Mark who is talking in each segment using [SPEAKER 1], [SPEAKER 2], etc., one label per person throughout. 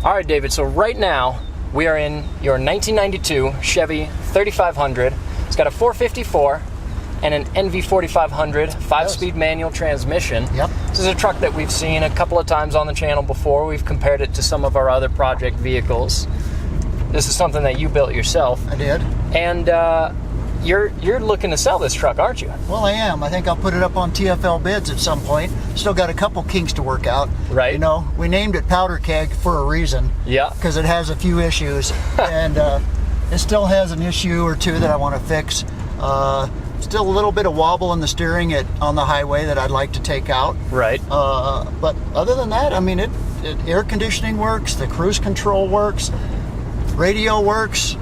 [SPEAKER 1] All right, David, so right now we are in your 1992 Chevy 3500. It's got a 454 and an NV4500 5-speed manual transmission.
[SPEAKER 2] Yep.
[SPEAKER 1] This is a truck that we've seen a couple of times on the channel before. We've compared it to some of our other project vehicles. This is something that you built yourself.
[SPEAKER 2] I did.
[SPEAKER 1] And you're looking to sell this truck, aren't you?
[SPEAKER 2] Well, I am. I think I'll put it up on TFL bids at some point. Still got a couple kinks to work out.
[SPEAKER 1] Right.
[SPEAKER 2] You know, we named it Powder Keg for a reason.
[SPEAKER 1] Yeah.
[SPEAKER 2] Because it has a few issues. And it still has an issue or two that I want to fix. Still a little bit of wobble in the steering on the highway that I'd like to take out.
[SPEAKER 1] Right.
[SPEAKER 2] But other than that, I mean, air conditioning works, the cruise control works, radio works,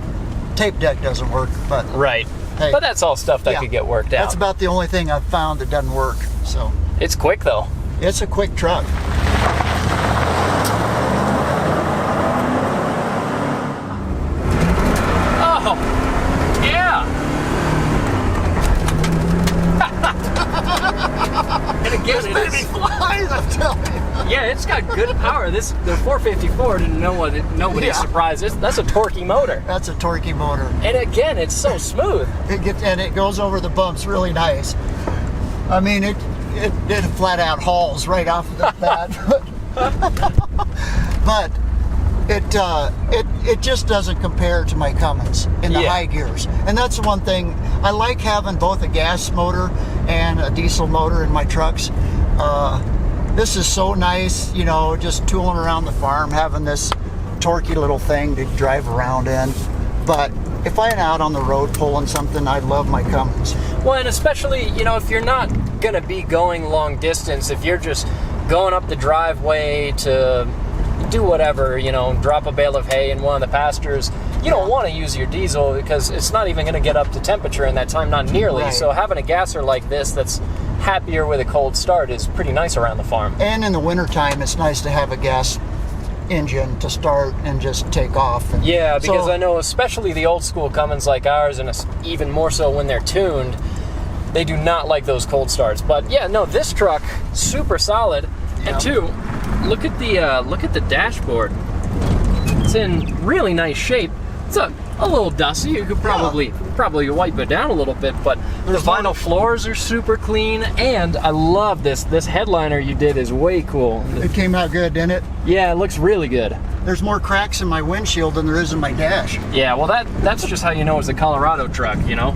[SPEAKER 2] tape deck doesn't work, but
[SPEAKER 1] right.
[SPEAKER 2] Hey,
[SPEAKER 1] but that's all stuff that could get worked out.
[SPEAKER 2] That's about the only thing I've found that doesn't work. So
[SPEAKER 1] it's quick though.
[SPEAKER 2] It's a quick truck.
[SPEAKER 1] Oh, yeah. And again,
[SPEAKER 2] this baby flies, I'm telling you.
[SPEAKER 1] Yeah, it's got good power. The 454, nobody's surprised. That's a torquey motor.
[SPEAKER 2] That's a torquey motor.
[SPEAKER 1] And again, it's so smooth.
[SPEAKER 2] It goes over the bumps really nice. I mean, it flat out hauls right off the bat. But it just doesn't compare to my Cummins in the high gears. And that's the one thing. I like having both a gas motor and a diesel motor in my trucks. This is so nice, you know, just tooling around the farm, having this torquey little thing to drive around in. But if I'm out on the road pulling something, I love my Cummins.
[SPEAKER 1] Well, and especially, you know, if you're not going to be going long distance, if you're just going up the driveway to do whatever, you know, drop a bale of hay in one of the pastures, you don't want to use your diesel because it's not even going to get up to temperature in that time, not nearly.
[SPEAKER 2] Right.
[SPEAKER 1] So having a gasser like this that's happier with a cold start is pretty nice around the farm.
[SPEAKER 2] And in the wintertime, it's nice to have a gas engine to start and just take off.
[SPEAKER 1] Yeah, because I know especially the old school Cummins like ours, and even more so when they're tuned, they do not like those cold starts. But yeah, no, this truck, super solid.
[SPEAKER 2] Yeah.
[SPEAKER 1] And two, look at the dashboard. It's in really nice shape. It's a little dusty. You could probably wipe it down a little bit, but the vinyl floors are super clean, and I love this. This headliner you did is way cool.
[SPEAKER 2] It came out good, didn't it?
[SPEAKER 1] Yeah, it looks really good.
[SPEAKER 2] There's more cracks in my windshield than there is in my dash.
[SPEAKER 1] Yeah, well that's just how you know it's a Colorado truck, you know?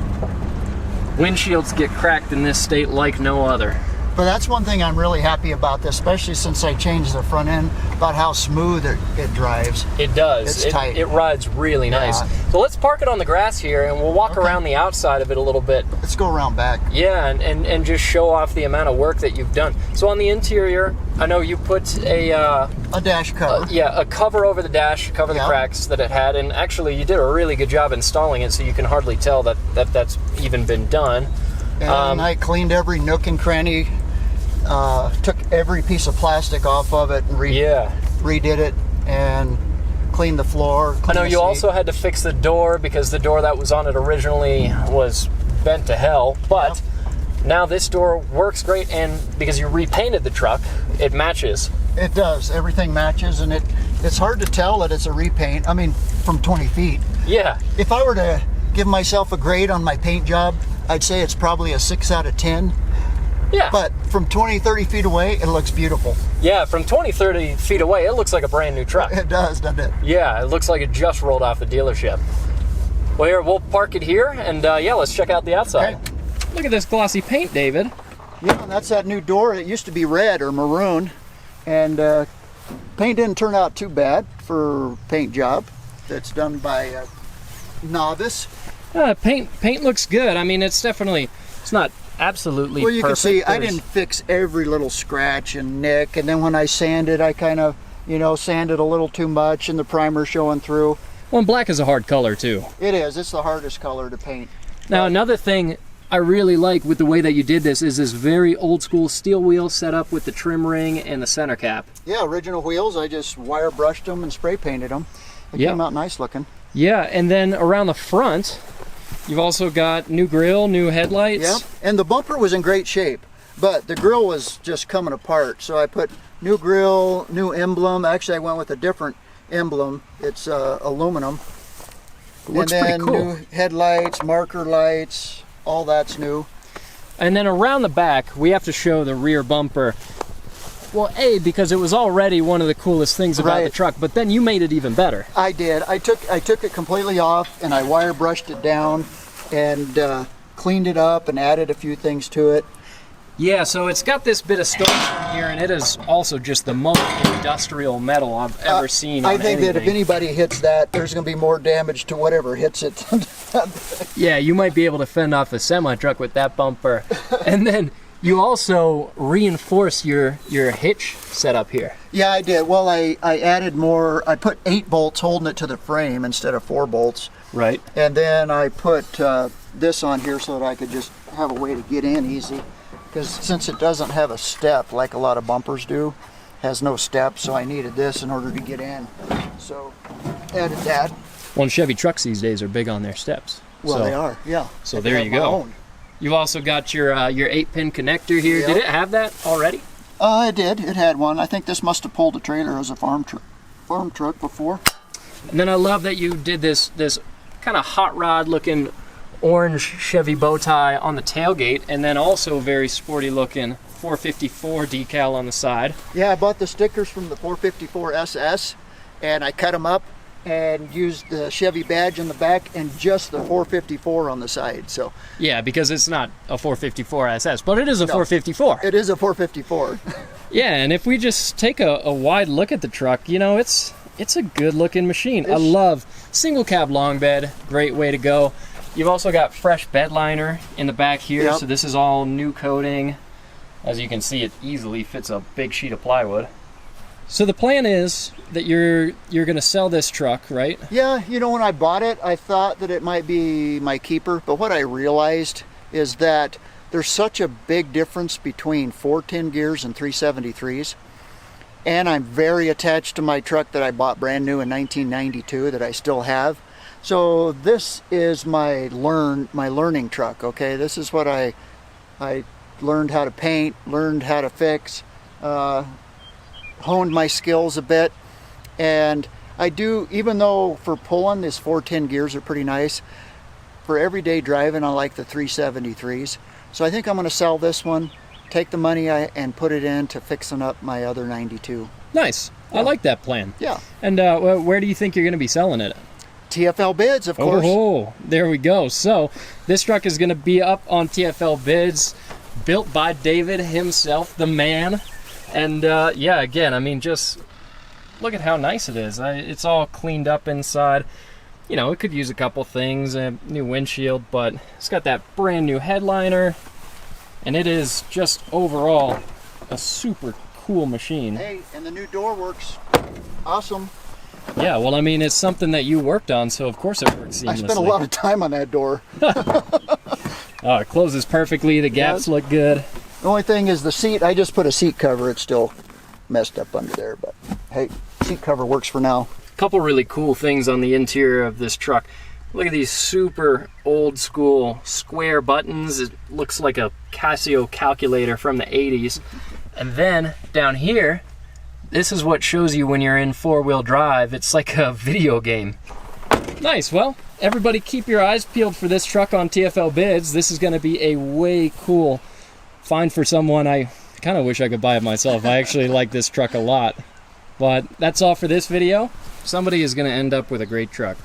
[SPEAKER 1] Windshields get cracked in this state like no other.
[SPEAKER 2] But that's one thing I'm really happy about this, especially since I changed the front end, about how smooth it drives.
[SPEAKER 1] It does.
[SPEAKER 2] It's tight.
[SPEAKER 1] It rides really nice. So let's park it on the grass here, and we'll walk around the outside of it a little bit.
[SPEAKER 2] Let's go around back.
[SPEAKER 1] Yeah, and just show off the amount of work that you've done. So on the interior, I know you put a
[SPEAKER 2] dash cover.
[SPEAKER 1] A cover over the dash to cover the cracks that it had, and actually you did a really good job installing it, so you can hardly tell that's even been done.
[SPEAKER 2] And I cleaned every nook and cranny, took every piece of plastic off of it and redid it and cleaned the floor.
[SPEAKER 1] I know you also had to fix the door because the door that was on it originally was bent to hell, but now this door works great, and because you repainted the truck, it matches.
[SPEAKER 2] It does. Everything matches, and it's hard to tell that it's a repaint. I mean, from 20 feet.
[SPEAKER 1] Yeah.
[SPEAKER 2] If I were to give myself a grade on my paint job, I'd say it's probably a 6 out of 10.
[SPEAKER 1] Yeah.
[SPEAKER 2] But from 20, 30 feet away, it looks beautiful.
[SPEAKER 1] Yeah, from 20, 30 feet away, it looks like a brand new truck.
[SPEAKER 2] It does, doesn't it?
[SPEAKER 1] Yeah, it looks like it just rolled off the dealership. Well, here, we'll park it here, and let's check out the outside. Okay. Look at this glossy paint, David.
[SPEAKER 2] Yeah, and that's that new door. It used to be red or maroon, and paint didn't turn out too bad for a paint job that's done by a novice.
[SPEAKER 1] Paint looks good. I mean, it's not absolutely
[SPEAKER 2] well, you
[SPEAKER 1] perfect.
[SPEAKER 2] can see I didn't fix every little scratch and nick, and then when I sanded, I kind of, sanded a little too much, and the primer showing through.
[SPEAKER 1] Well, and black is a hard color too.
[SPEAKER 2] It is. It's the hardest color to paint.
[SPEAKER 1] Now, another thing I really like with the way that you did this is this very old school steel wheel set up with the trim ring and the center cap.
[SPEAKER 2] Yeah, original wheels. I just wire brushed them and spray painted them. They came out nice looking.
[SPEAKER 1] Yeah, and then around the front, you've also got new grille, new headlights.
[SPEAKER 2] Yeah, and the bumper was in great shape, but the grille was just coming apart. So I put new grille, new emblem. Actually, I went with a different emblem. It's aluminum.
[SPEAKER 1] Looks
[SPEAKER 2] and then
[SPEAKER 1] pretty cool.
[SPEAKER 2] New headlights, marker lights, all that's new.
[SPEAKER 1] And then around the back, we have to show the rear bumper. Well, A, because it was already one of the coolest things about the truck, but then you made it even better.
[SPEAKER 2] I did. I took it completely off, and I wire brushed it down and cleaned it up and added a few things to it.
[SPEAKER 1] Yeah, so it's got this bit of storage in here, and it is also just the most industrial metal I've ever seen on
[SPEAKER 2] I think
[SPEAKER 1] anything.
[SPEAKER 2] that if anybody hits that, there's going to be more damage to whatever hits it.
[SPEAKER 1] Yeah, you might be able to fend off a semi-truck with that bumper. And then you also reinforce your hitch setup here.
[SPEAKER 2] Yeah, I did. Well, I added more. I put 8 bolts holding it to the frame instead of 4 bolts.
[SPEAKER 1] Right.
[SPEAKER 2] And then I put this on here so that I could just have a way to get in easy. Because since it doesn't have a step like a lot of bumpers do, has no step, so I needed this in order to get in. So added that.
[SPEAKER 1] Well, Chevy trucks these days are big on their steps.
[SPEAKER 2] Well,
[SPEAKER 1] so,
[SPEAKER 2] they are, yeah.
[SPEAKER 1] So there you go. You've also got your 8-pin connector here.
[SPEAKER 2] Yep.
[SPEAKER 1] Did it have that already?
[SPEAKER 2] It did. It had one. I think this must have pulled a trailer as a farm truck before.
[SPEAKER 1] And then I love that you did this kind of hot rod looking orange Chevy bow tie on the tailgate, and then also very sporty looking 454 decal on the side.
[SPEAKER 2] Yeah, I bought the stickers from the 454 SS, and I cut them up and used the Chevy badge on the back and just the 454 on the side. So
[SPEAKER 1] yeah, because it's not a 454 SS, but it is a 454.
[SPEAKER 2] It is a 454.
[SPEAKER 1] Yeah, and if we just take a wide look at the truck, you know, it's a good looking machine. I love single cab long bed, great way to go. You've also got fresh bed liner in the back here, so this is all new coating. As you can see, it easily fits a big sheet of plywood. So the plan is that you're going to sell this truck, right?
[SPEAKER 2] Yeah, you know, when I bought it, I thought that it might be my keeper, but what I realized is that there's such a big difference between 410 gears and 373s. And I'm very attached to my truck that I bought brand new in 1992 that I still have. So this is my learning truck, okay? This is what I learned how to paint, learned how to fix, honed my skills a bit. And I do, even though for pulling, this 410 gears are pretty nice, for everyday driving, I like the 373s. So I think I'm gonna sell this one, take the money and put it into fixing up my other 92.
[SPEAKER 1] Nice. Yeah. I like that plan.
[SPEAKER 2] Yeah.
[SPEAKER 1] And where do you think you're going to be selling it?
[SPEAKER 2] TFL Bids, of course.
[SPEAKER 1] Oh, there we go. So this truck is going to be up on TFL Bids, built by David himself, the man. And yeah, again, I mean, just look at how nice it is. It's all cleaned up inside. You know, it could use a couple things, a new windshield, but it's got that brand new headliner. And it is just overall a super cool machine.
[SPEAKER 2] Hey, and the new door works awesome.
[SPEAKER 1] Yeah, well, I mean, it's something that you worked on, so of course it works seamlessly.
[SPEAKER 2] I spent a lot of time on that door.
[SPEAKER 1] Oh, it closes perfectly. The gaps look good.
[SPEAKER 2] The only thing is the seat. I just put a seat cover. It's still messed up under there, but hey, seat cover works for now.
[SPEAKER 1] A couple really cool things on the interior of this truck. Look at these super old school square buttons. It looks like a Casio calculator from the 80s. And then down here, this is what shows you when you're in four-wheel drive. It's like a video game. Nice. Well, everybody keep your eyes peeled for this truck on TFL Bids. This is going to be a way cool find for someone. I kind of wish I could buy it myself. I actually like this truck a lot. But that's all for this video. Somebody is going to end up with a great truck.